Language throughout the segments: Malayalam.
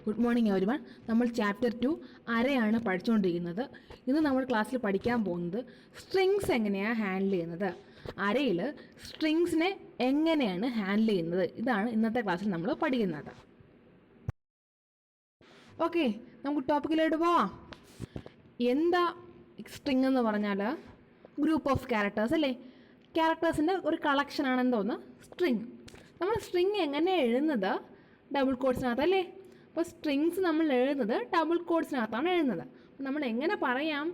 Good morning everyone. നമ്മൾ ചാപ്റ്റർ 2 അരയാണ് പഠിച്ചുകൊണ്ടിരിക്കുന്നത്. ഇന്ന് നമ്മൾ ക്ലാസ്സിൽ പഠിക്കാൻ പോകുന്നത് സ്ട്രിങ്സ് എങ്ങനെയാണ് ഹാൻഡിൽ ചെയ്യുന്നത്, അരയിൽ സ്ട്രിങ്സിനെ എങ്ങനെയാണ് ഹാൻഡിൽ ചെയ്യുന്നത്. ഇതാണ് ഇന്നത്തെ ക്ലാസ്സിൽ നമ്മൾ പഠിക്കുന്നത്. ഓക്കെ, നമുക്ക് ടോപ്പിക്കിലോട്ട് പോവാം. എന്താ സ്ട്രിങ് എന്ന് പറഞ്ഞാൽ ഗ്രൂപ്പ് ഓഫ് ക്യാരക്ടേഴ്സ് അല്ലേ? ക്യാരക്ടേഴ്സിൻ്റെ ഒരു കളക്ഷനാണ് എന്തോന്ന് സ്ട്രിങ്. നമ്മൾ സ്ട്രിങ് എങ്ങനെ എഴുതുന്നത്? ഡബിൾ കോഡ്സിനകത്ത് അല്ലേ? അപ്പോൾ സ്ട്രിങ്സ് നമ്മൾ എഴുതുന്നത് ഡബിൾ കോഡ്സിനകത്താണ് എഴുതുന്നത്. നമ്മൾ എങ്ങനെ പറയാം?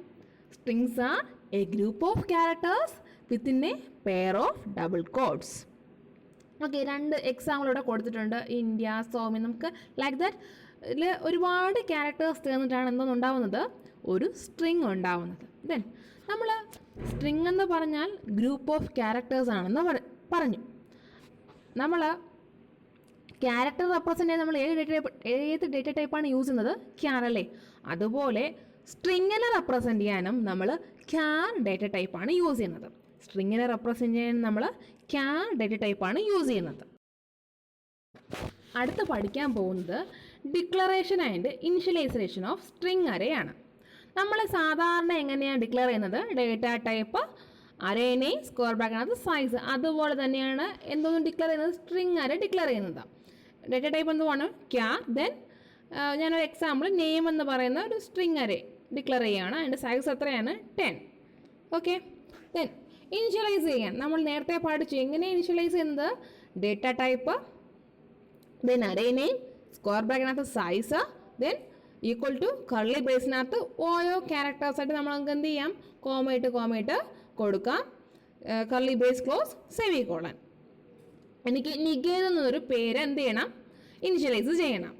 Strings are a group of characters within a pair of double quotes. Okay, 2 example ഇവിടെ കൊടുത്തിട്ടുണ്ട്. ഇന്ത്യ, സോമി. നമുക്ക് ലൈക്ക് ദാറ്റ് ഇതിൽ ഒരുപാട് ക്യാരക്ടേഴ്സ് ചേർന്നിട്ടാണ് എന്തോന്നുണ്ടാവുന്നത്? ഒരു സ്ട്രിങ് ഉണ്ടാവുന്നത്. ദെൻ നമ്മൾ സ്ട്രിങ് എന്ന് പറഞ്ഞാൽ ഗ്രൂപ്പ് ഓഫ് ക്യാരക്ടേഴ്സ് ആണെന്ന് പറഞ്ഞു. നമ്മൾ ക്യാരക്ടർ റെപ്രസെൻ്റ് ചെയ്യാൻ നമ്മൾ ഏത് ഡേറ്റ ടൈപ്പാണ് യൂസ് ചെയ്യുന്നത്? ക്യാർ അല്ലേ? അതുപോലെ സ്ട്രിങ്ങിനെ റെപ്രസെൻ്റ് ചെയ്യാനും നമ്മൾ ക്യാർ ഡേറ്റ ടൈപ്പാണ് യൂസ് ചെയ്യുന്നത്. സ്ട്രിങ്ങിനെ റെപ്രസെൻ്റ് ചെയ്യാൻ നമ്മൾ ക്യാർ ഡേറ്റ ടൈപ്പാണ് യൂസ് ചെയ്യുന്നത്. അടുത്ത് പഠിക്കാൻ പോകുന്നത് declaration and initialization of string അരയാണ്. നമ്മൾ സാധാരണ എങ്ങനെയാണ് ഡിക്ലെയർ ചെയ്യുന്നത്? Data type, array name, square ബ്രാക്കറ്റിനകത്ത് സൈസ്. അതുപോലെ തന്നെയാണ് എന്തോന്നും ഡിക്ലെയർ ചെയ്യുന്നത്? സ്ട്രിങ് അര ഡിക്ലെയർ ചെയ്യുന്നത്. ഡേറ്റ ടൈപ്പ് എന്തുവാണ്? ക്യാർ. ദെൻ ഞാനൊരു എക്സാമ്പിൾ നെയിം എന്ന് പറയുന്ന ഒരു സ്ട്രിങ് അരേ ഡിക്ലെയർ ചെയ്യുകയാണ്. അതിൻ്റെ സൈസ് എത്രയാണ്? 10. ഓക്കെ, ദെൻ ഇനിഷ്യലൈസ് ചെയ്യാൻ നമ്മൾ നേരത്തെ പഠിച്ചു. എങ്ങനെ ഇനിഷ്യലൈസ് ചെയ്യുന്നത്? Data type, then array name, square ബ്രാക്കറ്റിനകത്ത് size, then equal to curly ബ്രേസിനകത്ത് ഓരോ ക്യാരക്ടേഴ്സായിട്ട് നമ്മൾ നമുക്ക് എന്ത് ചെയ്യാം? കോമയിട്ട് കൊടുക്കാം. Curly brace close semicolon. എനിക്ക് നിഗേത് എന്നൊരു പേര് എന്ത് ചെയ്യണം? ഇനിഷ്യലൈസ് ചെയ്യണം.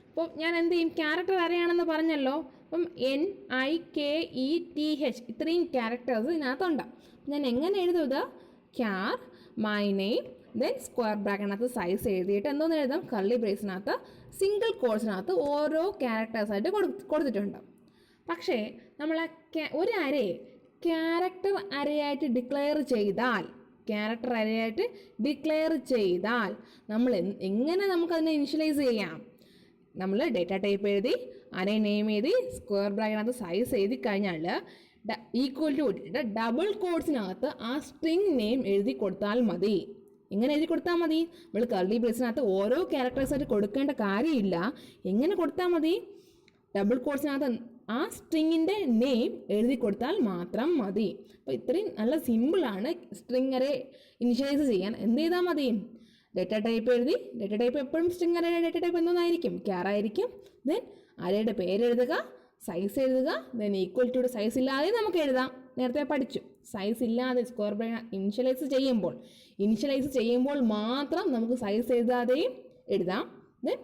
അപ്പോൾ ഞാൻ എന്ത് ചെയ്യും? ക്യാരക്ടർ അരയാണെന്ന് പറഞ്ഞല്ലോ. അപ്പം NIKETH ഇത്രയും ക്യാരക്ടേഴ്സ് ഇതിനകത്തുണ്ട്. ഞാൻ എങ്ങനെ എഴുതുക? Char my name, then square ബ്രാക്കറ്റിനകത്ത് സൈസ് എഴുതിയിട്ട് എന്തോന്ന് എഴുതാം? കർലി ബ്രേസിനകത്ത് സിംഗിൾ കോഴ്സിനകത്ത് ഓരോ ക്യാരക്ടേഴ്സായിട്ട് കൊടുത്തിട്ടുണ്ട്. പക്ഷേ നമ്മൾ ഒരു അരയെ ക്യാരക്ടർ അരയായിട്ട് ഡിക്ലെയർ ചെയ്താൽ നമ്മൾ എങ്ങനെ നമുക്കതിനെ ഇനിഷ്യലൈസ് ചെയ്യാം? നമ്മൾ ഡേറ്റ ടൈപ്പ് എഴുതി, അരേ നെയിം എഴുതി, സ്ക്വയർ ബ്രാക്കറ്റിനകത്ത് സൈസ് എഴുതി കഴിഞ്ഞാൽ ഈക്വൽ ടു കൊടുത്തിട്ട് ഡബിൾ കോഡ്സിനകത്ത് ആ സ്ട്രിങ് നെയിം എഴുതി കൊടുത്താൽ മതി. എങ്ങനെ എഴുതി കൊടുത്താൽ മതി? നമ്മൾ കർലി ബ്രേസിനകത്ത് ഓരോ ക്യാരക്ടേഴ്സായിട്ട് കൊടുക്കേണ്ട കാര്യമില്ല. എങ്ങനെ കൊടുത്താൽ മതി? ഡബിൾ കോഡ്സിനകത്ത് ആ സ്ട്രിങ്ങിൻ്റെ നെയിം എഴുതി കൊടുത്താൽ മാത്രം മതി. അപ്പോൾ ഇത്രയും നല്ല സിമ്പിളാണ് സ്ട്രിങ് അരേ ഇനിഷ്യലൈസ് ചെയ്യാൻ. എന്ത് ചെയ്താൽ മതി? ഡേറ്റ ടൈപ്പ് എഴുതി. ഡേറ്റ ടൈപ്പ് എപ്പോഴും സ്ട്രിങ് അരയുടെ ഡേറ്റ ടൈപ്പ് എന്തോന്നായിരിക്കും? ക്യാർ ആയിരിക്കും. ദെൻ അരയുടെ പേര് എഴുതുക, സൈസ് എഴുതുക, ദെൻ ഈക്വൽ ടു സൈസ് ഇല്ലാതെ നമുക്ക് എഴുതാം. നേരത്തെ പഠിച്ചു. സൈസ് ഇല്ലാതെ സ്ക്വയർ ബ്രാക്കറ്റ് ഇനിഷ്യലൈസ് ചെയ്യുമ്പോൾ മാത്രം നമുക്ക് സൈസ് എഴുതാതെയും എഴുതാം. ദെൻ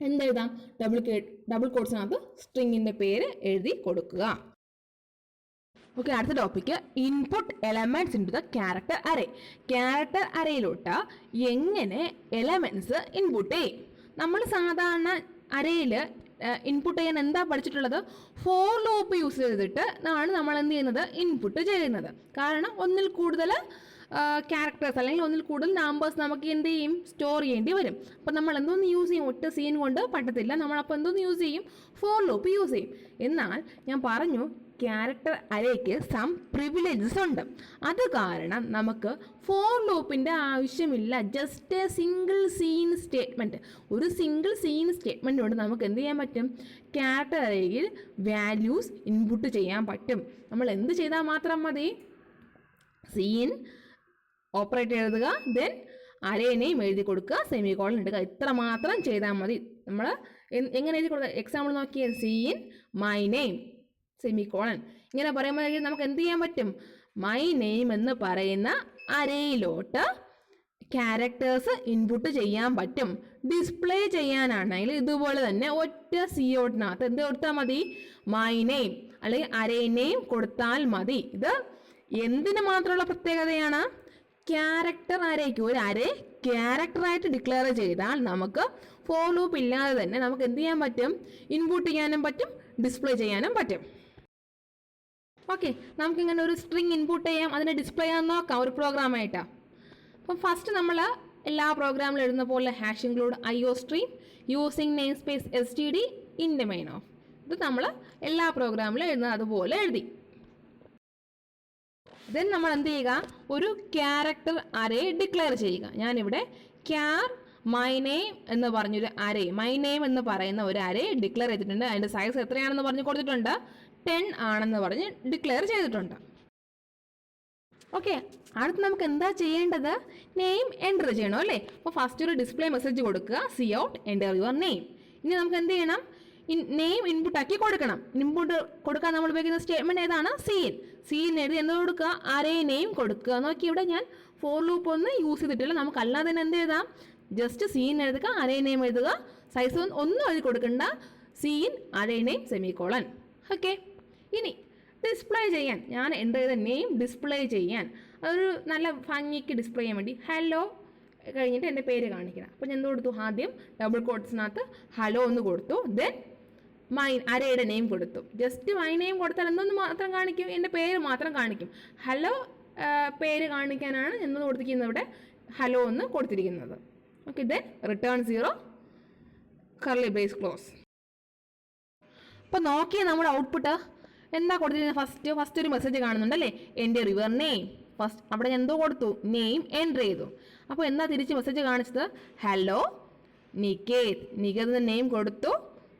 എന്തെഴുതാം? ഡബിൾ കോഡ്സിനകത്ത് സ്ട്രിങ്ങിൻ്റെ പേര് എഴുതി കൊടുക്കുക. ഓക്കെ, അടുത്ത topic input elements into the character array. Character അരയിലോട്ട് എങ്ങനെ എലമെന്റ്സ് ഇൻപുട്ട് ചെയ്യും? നമ്മൾ സാധാരണ അരയിൽ ഇൻപുട്ട് ചെയ്യാൻ എന്താ പഠിച്ചിട്ടുള്ളത്? ഫോർ ലൂപ്പ് യൂസ് ചെയ്തിട്ട് നമ്മൾ എന്ത് ചെയ്യുന്നത്? ഇൻപുട്ട് ചെയ്യുന്നത്. കാരണം ഒന്നിൽ കൂടുതൽ ക്യാരക്ടേഴ്സ് അല്ലെങ്കിൽ ഒന്നിൽ കൂടുതൽ നമ്പേഴ്സ് നമുക്ക് എന്ത് ചെയ്യും? സ്റ്റോർ ചെയ്യേണ്ടി വരും. അപ്പം നമ്മൾ എന്തോന്ന് യൂസ് ചെയ്യും? ഒറ്റ സീൻ കൊണ്ട് പറ്റത്തില്ല. നമ്മളപ്പോൾ എന്തോന്ന് യൂസ് ചെയ്യും? ഫോർ ലൂപ്പ് യൂസ് ചെയ്യും. എന്നാൽ ഞാൻ പറഞ്ഞു ക്യാരക്ടർ അരയ്ക്ക് സം പ്രിവിലേജസ് ഉണ്ട്. അത് കാരണം നമുക്ക് ഫോർ ലൂപ്പിൻ്റെ ആവശ്യമില്ല. Just a single scanf statement. ഒരു സിംഗിൾ സീൻ സ്റ്റേറ്റ്മെൻറ്റ് കൊണ്ട് നമുക്ക് എന്ത് ചെയ്യാൻ പറ്റും? ക്യാരക്ടർ അരയിൽ വാല്യൂസ് ഇൻപുട്ട് ചെയ്യാൻ പറ്റും. നമ്മൾ എന്ത് ചെയ്താൽ മാത്രം മതി? സീൻ ഓപ്പറേറ്റ് എഴുതുക, ദെൻ അരേ നെയിം എഴുതി കൊടുക്കുക, സെമി കോളൻ ഇടുക. ഇത്ര മാത്രം ചെയ്താൽ മതി. നമ്മൾ എങ്ങനെ എഴുതി കൊടുക്കുക? എക്സാമ്പിൾ നോക്കിയേ. Seen my name semi colon. ഇങ്ങനെ പറയുമ്പോൾ നമുക്ക് എന്ത് ചെയ്യാൻ പറ്റും? മൈ നെയിം എന്ന് പറയുന്ന അരയിലോട്ട് ക്യാരക്ടേഴ്സ് ഇൻപുട്ട് ചെയ്യാൻ പറ്റും. ഡിസ്പ്ലേ ചെയ്യാനാണെങ്കിൽ ഇതുപോലെ തന്നെ ഒറ്റ സിയോട്ടിനകത്ത് എന്ത് കൊടുത്താൽ മതി? മൈ നെയിം അല്ലെങ്കിൽ അരേ നെയിം കൊടുത്താൽ മതി. ഇത് എന്തിന് മാത്രമുള്ള പ്രത്യേകതയാണ്? ക്യാരക്ടർ അരയ്ക്ക് ഒരു അരേ ക്യാരക്ടറായിട്ട് ഡിക്ലെയർ ചെയ്താൽ നമുക്ക് ഫോർ ലൂപ്പ് ഇല്ലാതെ തന്നെ നമുക്ക് എന്ത് ചെയ്യാൻ പറ്റും? ഇൻപുട്ട് ചെയ്യാനും പറ്റും, ഡിസ്പ്ലേ ചെയ്യാനും പറ്റും. ഓക്കെ, നമുക്കിങ്ങനെ ഒരു സ്ട്രിങ് ഇൻപുട്ട് ചെയ്യാം, അതിനെ ഡിസ്പ്ലേ ചെയ്യാൻ നോക്കാം ഒരു പ്രോഗ്രാമായിട്ടാണ്. അപ്പം ഫസ്റ്റ് നമ്മൾ എല്ലാ പ്രോഗ്രാമിലും എഴുതുന്ന പോലെ hash include IO stream using name space STD in the main off. ഇത് നമ്മൾ എല്ലാ പ്രോഗ്രാമിലും എഴുതുന്നത് അതുപോലെ എഴുതി. ദെൻ നമ്മൾ എന്ത് ചെയ്യുക, ഒരു ക്യാരക്ടർ അറേ ഡിക്ലെയർ ചെയ്യുക. ഞാനിവിടെ ക്യാർ മൈ നെയിം എന്ന് പറഞ്ഞൊരു അറേ, മൈ നെയിം എന്ന് പറയുന്ന ഒരു അറേ ഡിക്ലെയർ ചെയ്തിട്ടുണ്ട്. അതിൻ്റെ സൈസ് എത്രയാണെന്ന് പറഞ്ഞ് കൊടുത്തിട്ടുണ്ട്, 10 ആണെന്ന് പറഞ്ഞ് ഡിക്ലെയർ ചെയ്തിട്ടുണ്ട്. ഓക്കെ, അടുത്ത് നമുക്ക് എന്താ ചെയ്യേണ്ടത്, നെയിം എൻ്റർ ചെയ്യണം അല്ലേ. അപ്പോൾ ഫസ്റ്റ് ഒരു ഡിസ്പ്ലേ മെസ്സേജ് കൊടുക്കുക, C out enter your name. ഇനി നമുക്ക് എന്ത് ചെയ്യണം, നെയിം ഇൻപുട്ട് ആക്കി കൊടുക്കണം. ഇൻപുട്ട് കൊടുക്കാൻ നമ്മൾ ഉപയോഗിക്കുന്ന സ്റ്റേറ്റ്മെൻറ്റ് ഏതാണ്, സീൻ എഴുതി എന്ത് കൊടുക്കുക, അറേ നെയിം കൊടുക്കുക. നോക്കി ഇവിടെ ഞാൻ ഫോർ ലൂപ്പ് ഒന്നും യൂസ് ചെയ്തിട്ടില്ല. നമുക്ക് അല്ലാതെ തന്നെ എന്ത് എഴുതാം, ജസ്റ്റ് സീൻ എഴുതുക, അറേ നെയിം എഴുതുക, സൈസ് ഒന്നും എഴുതി കൊടുക്കണ്ട, scanf array name semicolon. Okay, ഇനി ഡിസ്പ്ലേ ചെയ്യാൻ ഞാൻ എൻ്റർ ചെയ്ത നെയിം ഡിസ്പ്ലേ ചെയ്യാൻ അതൊരു നല്ല ഭംഗിക്ക് ഡിസ്പ്ലേ ചെയ്യാൻ വേണ്ടി ഹലോ കഴിഞ്ഞിട്ട് എൻ്റെ പേര് കാണിക്കണം. അപ്പോൾ ഞാൻ എന്ത് കൊടുത്തു, ആദ്യം ഡബിൾ കോട്ട്സിനകത്ത് ഹലോ എന്ന് കൊടുത്തു. ദെൻ അരയുടെ നെയിം കൊടുത്തു. ജസ്റ്റ് മൈ നെയിം കൊടുത്താൽ എന്തൊന്ന് മാത്രം കാണിക്കും, എൻ്റെ പേര് മാത്രം കാണിക്കും. ഹലോ പേര് കാണിക്കാനാണ് എന്ന് കൊടുത്തിരിക്കുന്നത്, ഇവിടെ ഹലോ എന്ന് കൊടുത്തിരിക്കുന്നത്. Okay, then return 0 curly brace close. അപ്പോൾ നോക്കിയാൽ നമ്മുടെ ഔട്ട്പുട്ട് എന്താ കൊടുത്തിരിക്കുന്നത്, ഫസ്റ്റ് ഒരു മെസ്സേജ് കാണുന്നുണ്ടല്ലേ, എൻ്റർ യുവർ നെയിം. ഫസ്റ്റ് അവിടെ എന്തോ കൊടുത്തു, നെയിം എൻ്റർ ചെയ്തു. അപ്പോൾ എന്താ തിരിച്ച് മെസ്സേജ് കാണിച്ചത്, ഹലോ നികേത്. നികേത് നെയിം കൊടുത്തു.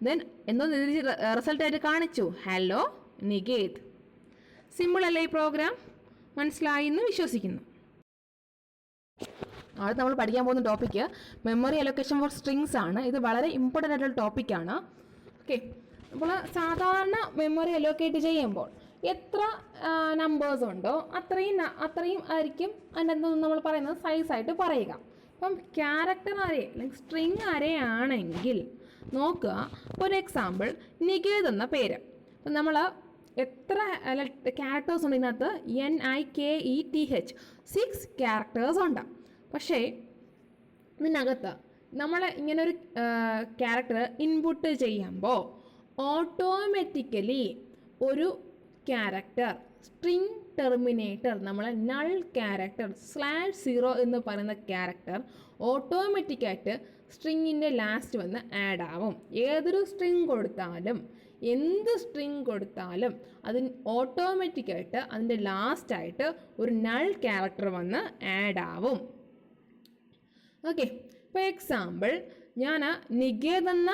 ദെൻ എന്തോ തിരിച്ച് റിസൾട്ടായിട്ട് കാണിച്ചു, ഹലോ നികേത്. സിമ്പിൾ അല്ലേ ഈ പ്രോഗ്രാം, മനസ്സിലായി എന്ന് വിശ്വസിക്കുന്നു. അടുത്ത് നമ്മൾ പഠിക്കാൻ പോകുന്ന topic memory allocation for strings ആണ്. ഇത് വളരെ ഇമ്പോർട്ടൻ്റ് ആയിട്ടുള്ള ടോപ്പിക്കാണ്. ഓക്കെ, അപ്പോൾ സാധാരണ മെമ്മറി അലോക്കേറ്റ് ചെയ്യുമ്പോൾ എത്ര നമ്പേഴ്സ് ഉണ്ടോ അത്രയും ആയിരിക്കും അതിൻ്റെ നമ്മൾ പറയുന്നത് സൈസായിട്ട് പറയുക. അപ്പം ക്യാരക്ടർ അറേ അല്ലെങ്കിൽ സ്ട്രിങ് അറേ ആണെങ്കിൽ നോക്കുക, ഒരു എക്സാമ്പിൾ നികേത് എന്ന പേര്. അപ്പം നമ്മൾ എത്ര ക്യാരക്ടേഴ്സ് ഉണ്ട് ഇതിനകത്ത്, NIKETH 6 ക്യാരക്ടേഴ്സ് ഉണ്ട്. പക്ഷേ ഇതിനകത്ത് നമ്മൾ ഇങ്ങനൊരു ക്യാരക്ടർ ഇൻപുട്ട് ചെയ്യുമ്പോൾ ഓട്ടോമാറ്റിക്കലി ഒരു ക്യാരക്ടർ സ്ട്രിങ് ടെർമിനേറ്റർ, നമ്മൾ നൾ ക്യാരക്ടർ /0 എന്ന് പറയുന്ന ക്യാരക്ടർ ഓട്ടോമാറ്റിക്കായിട്ട് സ്ട്രിങ്ങിൻ്റെ ലാസ്റ്റ് വന്ന് ആഡ് ആവും. ഏതൊരു സ്ട്രിങ് കൊടുത്താലും എന്ത് സ്ട്രിങ് കൊടുത്താലും അതിന് ഓട്ടോമാറ്റിക്കായിട്ട് അതിൻ്റെ ലാസ്റ്റായിട്ട് ഒരു നൾ ക്യാരക്ടർ വന്ന് ആഡ് ആവും. ഓക്കെ, ഇപ്പോൾ എക്സാമ്പിൾ ഞാൻ നികേത് എന്ന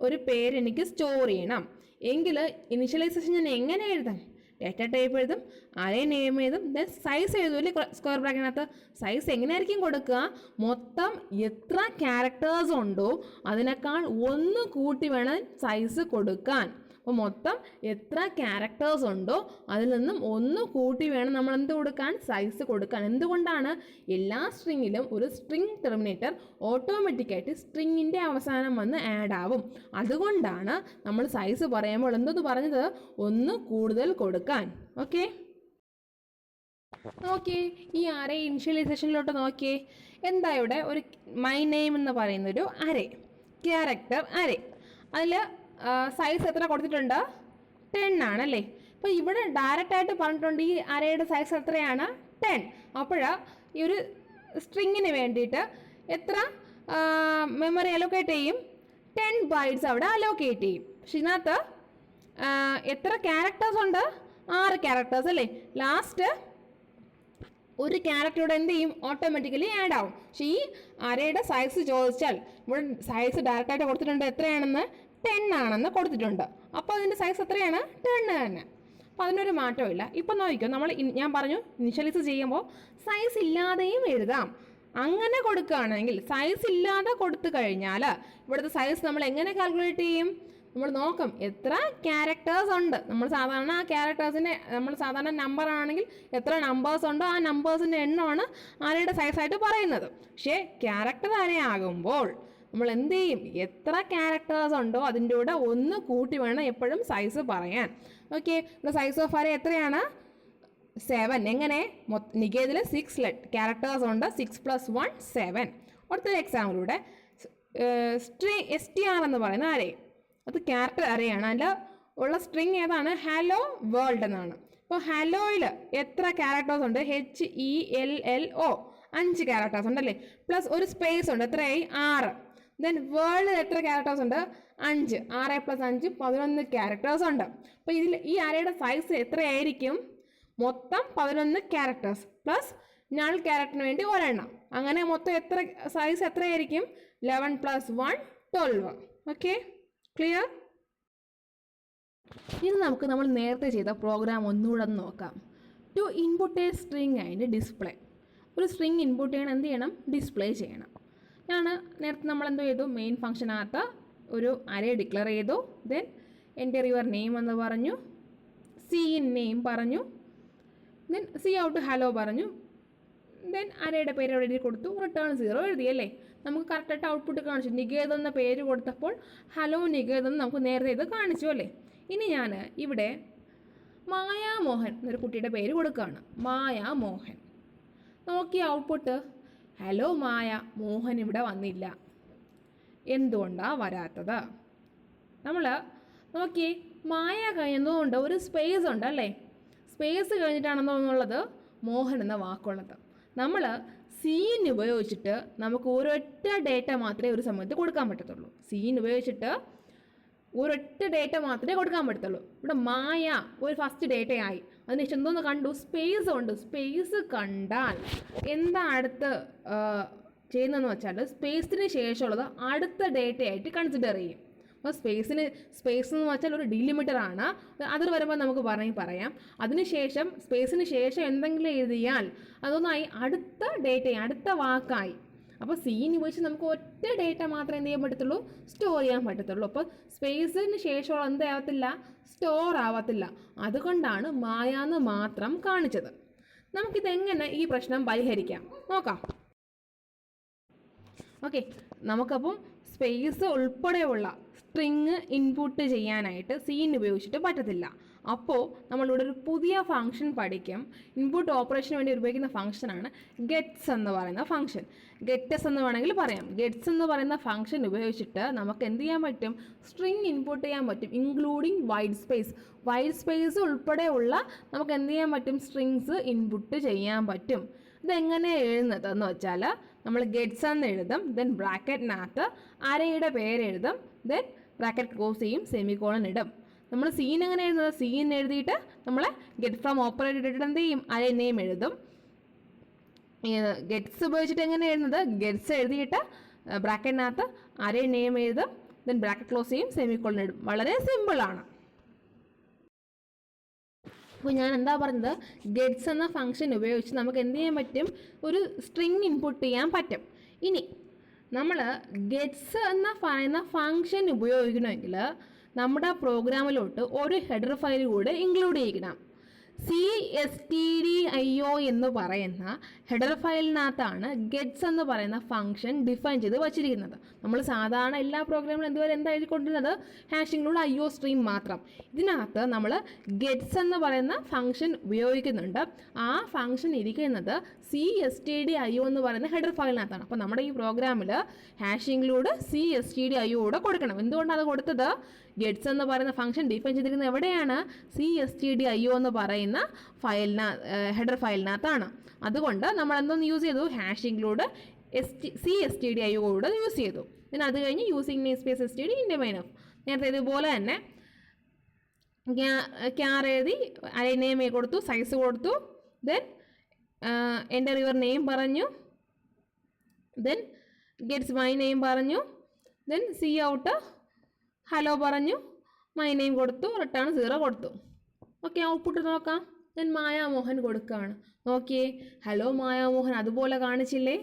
ഒരു പേര് എനിക്ക് സ്റ്റോർ ചെയ്യണം എങ്കിൽ ഇനിഷ്യലൈസേഷൻ ഞാൻ എങ്ങനെ എഴുതാം, ഡാറ്റ ടൈപ്പ് എഴുതും, അറേ നെയിം എഴുതും, ദെൻ സൈസ് എഴുതുമല്ലേ സ്ക്വയർ ബ്രാക്കറ്റിനകത്ത്. സൈസ് എങ്ങനെയായിരിക്കും കൊടുക്കുക, മൊത്തം എത്ര ക്യാരക്ടേഴ്സ് ഉണ്ടോ അതിനേക്കാൾ 1 കൂട്ടി വേണം സൈസ് കൊടുക്കാൻ. അപ്പോൾ മൊത്തം എത്ര ക്യാരക്ടേഴ്സ് ഉണ്ടോ അതിൽ നിന്നും 1 കൂട്ടി വേണം നമ്മൾ എന്ത് കൊടുക്കാൻ, സൈസ് കൊടുക്കാൻ. എന്തുകൊണ്ടാണ്, എല്ലാ സ്ട്രിങ്ങിലും ഒരു സ്ട്രിങ് ടെർമിനേറ്റർ ഓട്ടോമാറ്റിക്കായിട്ട് സ്ട്രിങ്ങിൻ്റെ അവസാനം വന്ന് ആഡ് ആവും. അതുകൊണ്ടാണ് നമ്മൾ സൈസ് പറയുമ്പോൾ എന്തത് പറഞ്ഞത്, 1 കൂടുതൽ കൊടുക്കാൻ. ഓക്കെ, നോക്കിയേ ഈ അറേ ഇനിഷ്യലൈസേഷനിലോട്ട് നോക്കിയേ, എന്താ ഇവിടെ ഒരു മൈ നെയിം എന്ന് പറയുന്നൊരു അറേ, ക്യാരക്ടർ അറേ. അതിൽ സൈസ് എത്ര കൊടുത്തിട്ടുണ്ട്, 10 ആണല്ലേ. അപ്പോൾ ഇവിടെ ഡയറക്റ്റായിട്ട് പറഞ്ഞിട്ടുണ്ട് ഈ അറേയുടെ സൈസ് എത്രയാണ്, 10. അപ്പോൾ ഈ ഒരു സ്ട്രിങ്ങിന് വേണ്ടിയിട്ട് എത്ര മെമ്മറി അലോക്കേറ്റ് ചെയ്യും, 10 ബൈറ്റ്സ് അവിടെ അലോക്കേറ്റ് ചെയ്യും. പക്ഷെ ഇതിനകത്ത് എത്ര ക്യാരക്ടേഴ്സ് ഉണ്ട്, 6 ക്യാരക്ടേഴ്സ് അല്ലേ. ലാസ്റ്റ് ഒരു ക്യാരക്ടറോട് എന്ത് ചെയ്യും, ഓട്ടോമാറ്റിക്കലി ആഡ് ആവും. പക്ഷേ ഈ അറേയുടെ സൈസ് ചോദിച്ചാൽ ഇവിടെ സൈസ് ഡയറക്റ്റായിട്ട് കൊടുത്തിട്ടുണ്ട് എത്രയാണെന്ന്, 10 ആണെന്ന് കൊടുത്തിട്ടുണ്ട്. അപ്പോൾ അതിൻ്റെ സൈസ് എത്രയാണ്, 10 തന്നെ. അപ്പോൾ അതിനൊരു മാറ്റമില്ല. ഇപ്പം നോക്കിക്കോ, ഞാൻ പറഞ്ഞു ഇനിഷ്യലൈസ് ചെയ്യുമ്പോൾ സൈസ് ഇല്ലാതെയും എഴുതാം. അങ്ങനെ കൊടുക്കുകയാണെങ്കിൽ സൈസ് ഇല്ലാതെ കൊടുത്തു കഴിഞ്ഞാൽ ഇവിടുത്തെ സൈസ് നമ്മൾ എങ്ങനെ കാൽക്കുലേറ്റ് ചെയ്യും, നമ്മൾ നോക്കും എത്ര ക്യാരക്ടേഴ്സ് ഉണ്ട്. നമ്മൾ സാധാരണ ആ ക്യാരക്ടേഴ്സിൻ്റെ നമ്മൾ സാധാരണ നമ്പർ ആണെങ്കിൽ എത്ര നമ്പേഴ്സ് ഉണ്ടോ ആ നമ്പേഴ്സിൻ്റെ എണ്ണമാണ് അറേയുടെ സൈസായിട്ട് പറയുന്നത്. പക്ഷേ ക്യാരക്ടർ അറേ ആകുമ്പോൾ നമ്മൾ എന്ത് ചെയ്യും, എത്ര ക്യാരക്ടേഴ്സ് ഉണ്ടോ അതിൻ്റെ കൂടെ 1 കൂട്ടി വേണം എപ്പോഴും സൈസ് പറയാൻ. ഓക്കെ, ഇവിടെ സൈസ് ഓഫ് അറേ എത്രയാണ്, 7. എങ്ങനെ, നികേതിൽ 6 ക്യാരക്ടേഴ്സ് ഉണ്ട്, 6 + 1 7. അടുത്തൊരു എക്സാമ്പിളിലൂടെ STR എന്ന് പറയുന്ന അറേ, അത് ക്യാരക്ടർ അറേയാണ്. അതിൽ ഉള്ള സ്ട്രിങ് ഏതാണ്, ഹലോ വേൾഡ് എന്നാണ്. അപ്പോൾ ഹലോയിൽ എത്ര ക്യാരക്ടേഴ്സ് ഉണ്ട്, HELLO 5 ക്യാരക്ടേഴ്സ് ഉണ്ടല്ലേ, പ്ലസ് ഒരു സ്പേസ് ഉണ്ട്, എത്രയായി 6. ദെൻ വേൾഡിൽ എത്ര ക്യാരക്ടേഴ്സ് ഉണ്ട് 5, 6 + 5 11 ക്യാരക്ടേഴ്സ് ഉണ്ട്. അപ്പോൾ ഇതിൽ ഈ അറേയുടെ സൈസ് എത്രയായിരിക്കും, മൊത്തം 11 ക്യാരക്ടേഴ്സ് പ്ലസ് നൾ ക്യാരക്ടറിന് വേണ്ടി ഒരെണ്ണം, അങ്ങനെ മൊത്തം എത്ര സൈസ് എത്രയായിരിക്കും 11 + 1 12. Okay, clear? ഇനി നമുക്ക് നമ്മൾ നേരത്തെ ചെയ്ത പ്രോഗ്രാം ഒന്നുകൂടെ നോക്കാം. To input a string and display, ഒരു സ്ട്രിങ് ഇൻപുട്ട് ചെയ്യണം, എന്ത് ചെയ്യണം, ഡിസ്പ്ലേ ചെയ്യണം. നേരത്തെ നമ്മൾ എന്തോ ചെയ്തു, മെയിൻ ഫംഗ്ഷനകത്ത് ഒരു അറേ ഡിക്ലെയർ ചെയ്തു. ദെൻ എൻ്റർ യുവർ നെയിം എന്ന് പറഞ്ഞു, സി ഇൻ നെയിം പറഞ്ഞു, ദെൻ സി ഔട്ട് ഹലോ പറഞ്ഞു, ദെൻ അരയുടെ പേര് എഴുതി കൊടുത്തു, റിട്ടേൺ 0 എഴുതി അല്ലേ. നമുക്ക് കറക്റ്റായിട്ട് ഔട്ട്പുട്ട് കാണിച്ചു. നികേത് എന്ന പേര് കൊടുത്തപ്പോൾ ഹലോ നികേത് എന്ന് നമുക്ക് നേരത്തെ ഇത് കാണിച്ചു അല്ലേ. ഇനി ഞാൻ ഇവിടെ മായാമോഹൻ എന്നൊരു കുട്ടിയുടെ പേര് കൊടുക്കുകയാണ്, മായാമോഹൻ. നോക്കി ഔട്ട്പുട്ട്, ഹലോ മായ, മോഹൻ ഇവിടെ വന്നില്ല. എന്തുകൊണ്ടാണ് വരാത്തത്? നമ്മൾ നോക്കി, മായ കഴിഞ്ഞതുകൊണ്ട് ഒരു സ്പേസ് ഉണ്ട് അല്ലേ, സ്പേസ് കഴിഞ്ഞിട്ടാണെന്നുള്ളത് മോഹൻ എന്ന വാക്കുള്ളത്. നമ്മൾ സീൻ ഉപയോഗിച്ചിട്ട് നമുക്ക് ഒരൊറ്റ ഡേറ്റ മാത്രമേ ഒരു സമയത്ത് കൊടുക്കാൻ പറ്റത്തുള്ളൂ. സീൻ ഉപയോഗിച്ചിട്ട് ഒരൊറ്റ ഡേറ്റ മാത്രമേ കൊടുക്കാൻ പറ്റത്തുള്ളൂ. ഇവിടെ മായ ഒരു ഫസ്റ്റ് ഡേറ്റയായി, അതിനുശേഷം എന്തോന്ന് കണ്ടു, സ്പേസ് ഉണ്ട്. സ്പേസ് കണ്ടാൽ എന്താ അടുത്ത് ചെയ്യുന്നതെന്ന് വെച്ചാൽ സ്പേസിന് ശേഷമുള്ളത് അടുത്ത ഡേറ്റയായിട്ട് കൺസിഡർ ചെയ്യും. അപ്പോൾ സ്പേസ് എന്ന് വെച്ചാൽ ഒരു ഡിലിമിറ്ററാണ്. അതിൽ വരുമ്പോൾ നമുക്ക് പറയാം. അതിനുശേഷം സ്പേസിന് ശേഷം എന്തെങ്കിലും എഴുതിയാൽ അതൊന്നായി അടുത്ത ഡേറ്റയായി, അടുത്ത വാക്കായി. അപ്പോൾ സീൻ ഉപയോഗിച്ച് നമുക്ക് ഒറ്റ ഡേറ്റ മാത്രമേ എന്ത് ചെയ്യാൻ പറ്റത്തുള്ളൂ, സ്റ്റോർ ചെയ്യാൻ പറ്റത്തുള്ളൂ. അപ്പോൾ സ്പേസിന് ശേഷമുള്ള എന്താവത്തില്ല, സ്റ്റോർ ആവത്തില്ല. അതുകൊണ്ടാണ് മായാന്ന് മാത്രം കാണിച്ചത്. നമുക്കിതെങ്ങനെ ഈ പ്രശ്നം പരിഹരിക്കാം നോക്കാം. ഓക്കെ, നമുക്കപ്പം സ്പേസ് ഉൾപ്പെടെയുള്ള സ്ട്രിങ് ഇൻപുട്ട് ചെയ്യാനായിട്ട് സീൻ ഉപയോഗിച്ചിട്ട് പറ്റത്തില്ല. അപ്പോൾ നമ്മളിവിടെ ഒരു പുതിയ ഫംഗ്ഷൻ പഠിക്കും. ഇൻപുട്ട് ഓപ്പറേഷന് വേണ്ടി ഉപയോഗിക്കുന്ന ഫംഗ്ഷനാണ് ഗെറ്റ്സ് എന്ന് പറയുന്ന ഫംഗ്ഷൻ. ഗെറ്റസ് എന്ന് വേണമെങ്കിൽ പറയാം. ഗെറ്റ്സ് എന്ന് പറയുന്ന ഫംഗ്ഷൻ ഉപയോഗിച്ചിട്ട് നമുക്ക് എന്ത് ചെയ്യാൻ പറ്റും, സ്ട്രിങ് ഇൻപുട്ട് ചെയ്യാൻ പറ്റും, including white space. White space ഉൾപ്പെടെയുള്ള നമുക്ക് എന്ത് ചെയ്യാൻ പറ്റും, സ്ട്രിങ്സ് ഇൻപുട്ട് ചെയ്യാൻ പറ്റും. ഇതെങ്ങനെ എഴുതുന്നത് എന്ന് വെച്ചാൽ നമ്മൾ ഗെറ്റ്സ് എന്ന് എഴുതും, ദെൻ ബ്രാക്കറ്റിനകത്ത് അരയുടെ പേരെഴുതും, ദെൻ ബ്രാക്കറ്റ് ക്ലോസ് ചെയ്യും, സെമിക്കോളൻ ഇടും. നമ്മൾ സീൻ എങ്ങനെ എഴുതുന്നത്, സീൻ എഴുതിയിട്ട് നമ്മൾ ഗെറ്റ് ഫ്രം ഓപ്പറേറ്റർ ഇട്ടിട്ട് എന്ത് ചെയ്യും, അര നെയിം എഴുതും. ഗെറ്റ്സ് ഉപയോഗിച്ചിട്ട് എങ്ങനെ എഴുതുന്നത്, ഗെറ്റ്സ് എഴുതിയിട്ട് ബ്രാക്കറ്റിനകത്ത് അര നെയിം എഴുതും, ദെൻ ബ്രാക്കറ്റ് ക്ലോസ് ചെയ്യും, സെമിക്കോളൻ ഇടും. വളരെ സിമ്പിളാണ്. അപ്പോൾ ഞാൻ എന്താ പറഞ്ഞത്, ഗെറ്റ്സ് എന്ന ഫംഗ്ഷൻ ഉപയോഗിച്ച് നമുക്ക് എന്ത് ചെയ്യാൻ പറ്റും, ഒരു സ്ട്രിങ് ഇൻപുട്ട് ചെയ്യാൻ പറ്റും. ഇനി നമ്മൾ ഗെറ്റ്സ് എന്ന് പറയുന്ന ഫംഗ്ഷൻ ഉപയോഗിക്കണമെങ്കിൽ നമ്മുടെ പ്രോഗ്രാമിലോട്ട് ഒരു ഹെഡർ ഫയൽ കൂടെ ഇൻക്ലൂഡ് ചെയ്യണം. CSTDIO എന്ന് പറയുന്ന ഹെഡർ ഫയലിനകത്താണ് ഗെറ്റ്സ് എന്ന് പറയുന്ന ഫംഗ്ഷൻ ഡിഫൈൻ ചെയ്ത് വച്ചിരിക്കുന്നത്. നമ്മൾ സാധാരണ എല്ലാ പ്രോഗ്രാമിലും എന്തുവരെ എന്താ എഴുതിക്കൊണ്ടിരുന്നത്, ഹാഷിങ്ങിലുള്ള IO സ്ട്രീം മാത്രം. ഇതിനകത്ത് നമ്മൾ ഗെറ്റ്സ് എന്ന് പറയുന്ന ഫംഗ്ഷൻ ഉപയോഗിക്കുന്നുണ്ട്. ആ ഫംഗ്ഷൻ ഇരിക്കുന്നത് CSTDIO എന്ന് പറയുന്ന ഹെഡർ ഫയലിനകത്താണ്. അപ്പോൾ നമ്മുടെ ഈ പ്രോഗ്രാമിൽ ഹാഷിങ്ങിലൂടെ CSTDIO കൂടെ കൊടുക്കണം. എന്തുകൊണ്ടാണ് അത് കൊടുത്തത്, ഗെറ്റ്സ് എന്ന് പറയുന്ന ഫംഗ്ഷൻ ഡിഫൈൻ ചെയ്തിരിക്കുന്നത് എവിടെയാണ്, CSTDIO എന്ന് പറയുന്ന ഹെഡർ ഫയലിനകത്താണ്. അതുകൊണ്ട് നമ്മൾ എന്തോന്ന് യൂസ് ചെയ്തു, ഹാഷ് ഇൻക്ലൂഡ് CSTDIO കൂടെ യൂസ് ചെയ്തു. പിന്നെ അത് കഴിഞ്ഞ് യൂസിങ് നെയിം സ്പേസ് STD ഇൻ്റെ മൈനഫ് നേരത്തെ ഇതുപോലെ തന്നെ ക്യാർ എഴുതി അറേ നെയിം കൊടുത്തു, സൈസ് കൊടുത്തു, ദെൻ എൻ്റർ യുവർ നെയിം പറഞ്ഞു, ദെൻ ഗെറ്റ്സ് മൈ നെയിം പറഞ്ഞു, ദെൻ സി ഔട്ട് ഹലോ പറഞ്ഞു, മൈ നെയിം കൊടുത്തു, റിട്ടേൺ 0 കൊടുത്തു. ഓക്കെ, ഔട്ട്പുട്ട് നോക്കാം. ഞാൻ മായാമോഹൻ കൊടുക്കുകയാണ്. നോക്കിയേ, ഹലോ മായാമോഹൻ അതുപോലെ കാണിച്ചില്ലേ,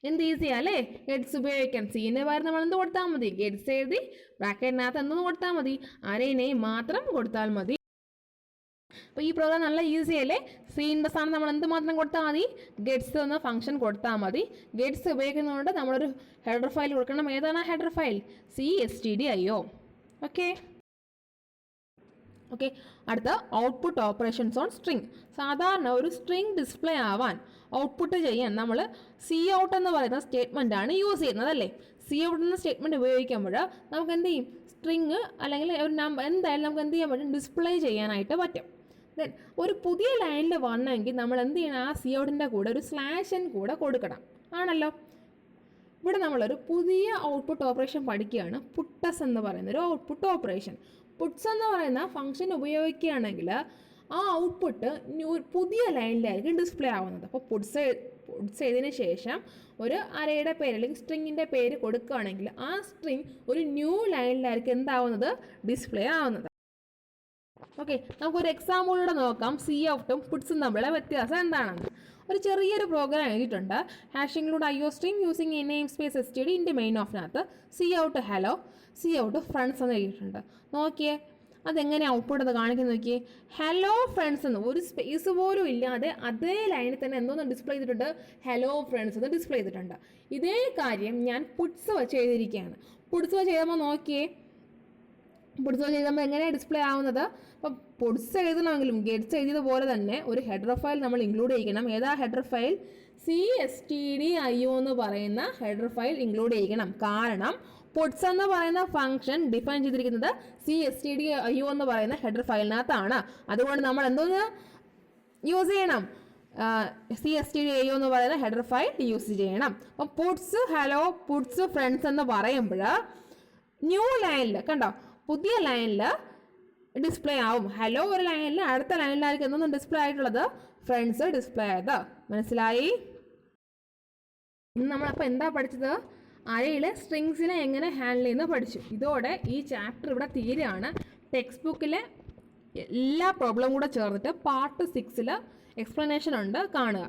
എന്ത് ഈസിയാ അല്ലേ ഗെറ്റ്സ് ഉപയോഗിക്കാൻ. സീന് പകരം നമ്മൾ എന്ത് കൊടുത്താൽ മതി, ഗെറ്റ്സ് എഴുതി ബ്രാക്കറ്റിനകത്ത് എന്തെന്ന് കൊടുത്താൽ മതി, അരേ നെയിം മാത്രം കൊടുത്താൽ മതി. അപ്പോൾ ഈ പ്രോഗ്രാം നല്ല ഈസി അല്ലേ. സീൻ്റെ സ്ഥാനം നമ്മൾ എന്ത് മാത്രം കൊടുത്താൽ മതി, ഗെറ്റ്സ് എന്ന ഫംഗ്ഷൻ കൊടുത്താൽ മതി. ഗെറ്റ്സ് ഉപയോഗിക്കുന്നതുകൊണ്ട് നമ്മളൊരു ഹെഡർ ഫയൽ കൊടുക്കണം. ഏതാണ് header file, CSTDIO. Okay okay അടുത്ത ഔട്ട്പുട്ട് ഓപ്പറേഷൻസ് ഓൺ സ്ട്രിങ്. സാധാരണ ഒരു സ്ട്രിങ് ഡിസ്പ്ലേ ആവാൻ ഔട്ട്പുട്ട് ചെയ്യാൻ നമ്മൾ COUT എന്ന് പറയുന്ന സ്റ്റേറ്റ്മെൻ്റ് ആണ് യൂസ് ചെയ്യുന്നത് അല്ലേ. COUT എന്ന സ്റ്റേറ്റ്മെൻറ്റ് ഉപയോഗിക്കുമ്പോൾ നമുക്ക് എന്ത് ചെയ്യും, സ്ട്രിങ് അല്ലെങ്കിൽ ഒരു നമ്പർ എന്തായാലും നമുക്ക് എന്ത് ചെയ്യാൻ പറ്റും, ഡിസ്പ്ലേ ചെയ്യാനായിട്ട് പറ്റും. ദെൻ ഒരു പുതിയ ലൈനിൽ വന്നെങ്കിൽ നമ്മൾ എന്ത് ചെയ്യണം, ആ സി ഔട്ടിൻ്റെ കൂടെ ഒരു സ്ലാഷ് കൂടെ കൊടുക്കണം. ആണല്ലോ. ഇവിടെ നമ്മളൊരു പുതിയ ഔട്ട്പുട്ട് ഓപ്പറേഷൻ പഠിക്കുകയാണ്, പുട്ടസ് എന്ന് പറയുന്ന ഒരു ഔട്ട്പുട്ട് ഓപ്പറേഷൻ. പുട്സ് എന്ന് പറയുന്ന ഫംഗ്ഷൻ ഉപയോഗിക്കുകയാണെങ്കിൽ ആ ഔട്ട്പുട്ട് പുതിയ ലൈനിലായിരിക്കും ഡിസ്പ്ലേ ആവുന്നത്. അപ്പോൾ പുട്സ് ചെയ്തതിന് ശേഷം ഒരു അറേയുടെ പേര് അല്ലെങ്കിൽ സ്ട്രിങ്ങിൻ്റെ പേര് കൊടുക്കുകയാണെങ്കിൽ ആ സ്ട്രിങ് ഒരു ന്യൂ ലൈനിലായിരിക്കും എന്താവുന്നത്, ഡിസ്പ്ലേ ആവുന്നത്. ഓക്കെ, നമുക്കൊരു എക്സാമ്പിളിലൂടെ നോക്കാം സി ഔട്ടും പുട്സും തമ്മിലുള്ള വ്യത്യാസം എന്താണെന്ന്. ഒരു ചെറിയൊരു പ്രോഗ്രാം എഴുതിയിട്ടുണ്ട്. Hash include IO stream using a namespace STD int main ഓഫിനകത്ത് cout hello, cout friends എന്ന് എഴുതിയിട്ടുണ്ട്. നോക്കിയേ അതെങ്ങനെ ഔട്ട്പുട്ട് അത് കാണിക്കുന്നത് നോക്കിയേ. ഹലോ ഫ്രണ്ട്സ് എന്ന് ഒരു സ്പേസ് പോലും ഇല്ലാതെ അതേ ലൈനിൽ തന്നെ എന്തോന്ന് ഡിസ്പ്ലേ ചെയ്തിട്ടുണ്ട്, ഹലോ ഫ്രണ്ട്സ് എന്ന് ഡിസ്പ്ലേ ചെയ്തിട്ടുണ്ട്. ഇതേ കാര്യം ഞാൻ പുട്സ് വെച്ച് എഴുതിയിരിക്കുകയാണ്. പുട്സ് വെച്ച് എഴുതുമ്പോൾ നോക്കിയേ, പുട്സ് വെച്ച് എഴുതുമ്പോൾ എങ്ങനെയാണ് ഡിസ്പ്ലേ ആവുന്നത്. അപ്പം പുട്സ് എഴുതണമെങ്കിലും ഗെറ്റ്സ് എഴുതിയതുപോലെ തന്നെ ഒരു ഹെഡർ ഫയൽ നമ്മൾ ഇൻക്ലൂഡ് ചെയ്യണം. ഏതാ ഹെഡർ ഫയൽ? CSTDIO എന്ന് പറയുന്ന ഹെഡർ ഫയൽ ഇൻക്ലൂഡ് ചെയ്യണം. കാരണം പുട്സ് എന്ന് പറയുന്ന ഫംഗ്ഷൻ ഡിഫൈൻ ചെയ്തിരിക്കുന്നത് CSTDIO എന്ന് പറയുന്ന ഹെഡർ ഫയലിനകത്താണ്. അതുകൊണ്ട് നമ്മൾ എന്തോന്ന് യൂസ് ചെയ്യണം, CSTDIO എന്ന് പറയുന്ന ഹെഡർ ഫയൽ യൂസ് ചെയ്യണം. അപ്പം പുട്സ് ഹലോ, പുട്സ് ഫ്രണ്ട്സ് എന്ന് പറയുമ്പോൾ ന്യൂ ലൈനിൽ കണ്ടോ, പുതിയ ലൈനിൽ ഡിസ്പ്ലേ ആവും. ഹലോ ഒരു ലൈനിൽ, അടുത്ത ലൈനിലായിരിക്കും എന്നൊന്നും ഡിസ്പ്ലേ ആയിട്ടുള്ളത്, ഫ്രണ്ട്സ് ഡിസ്പ്ലേ ആയത്. മനസ്സിലായി? ഇന്ന് നമ്മളപ്പോൾ എന്താ പഠിച്ചത്? അറേയിലെ സ്ട്രിങ്സിനെ എങ്ങനെ ഹാൻഡിൽ ചെയ്യുന്ന പഠിച്ചു. ഇതോടെ ഈ ചാപ്റ്റർ ഇവിടെ തീരെയാണ്. ടെക്സ്റ്റ് ബുക്കിലെ എല്ലാ പ്രോബ്ലം കൂടെ ചേർന്നിട്ട് പാർട്ട് 6 എക്സ്പ്ലനേഷൻ ഉണ്ട്, കാണുക.